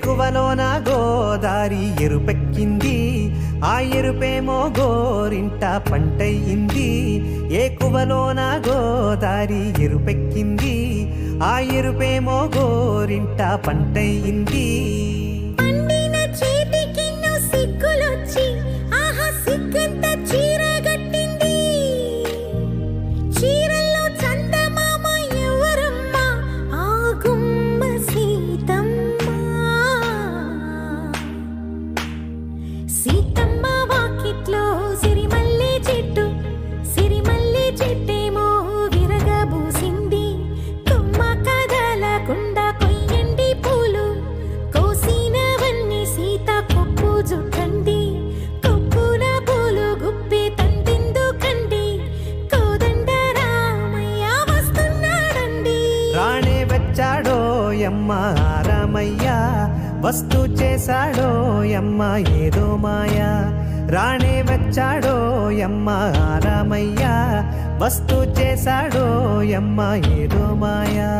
ఏకువలోన గోదారి ఎరుపెక్కింది, ఆ ఎరుపేమో గోరింట పంటయింది. ఏకువలోన గోదారి ఎరుపెక్కింది, ఆ ఎరుపేమో గోరింట పంటయింది. సీతమ్మ వాకిట్లో సిరిమల్లె చెట్టు, సిరిమల్లె చెట్టేమో విరగబూసింది. కొమ్మ కదలకుండా కొయ్యండి పూలు, కోసినవన్నీ సీత కొప్పు జుట్టండి. కొప్పున పూలు గుప్పి తంతెందుకండి, కోదండ రామయ్య వస్తున్నాడండి. రాణే వచ్చాడో యమ్మ రామయ్య, వస్తు చేశాడో యమ్మ ఏదో మాయా. రాణే వచ్చాడో యమ్మ రామయ్య, వస్తు చేశాడో యమ్మ ఏదో మాయా.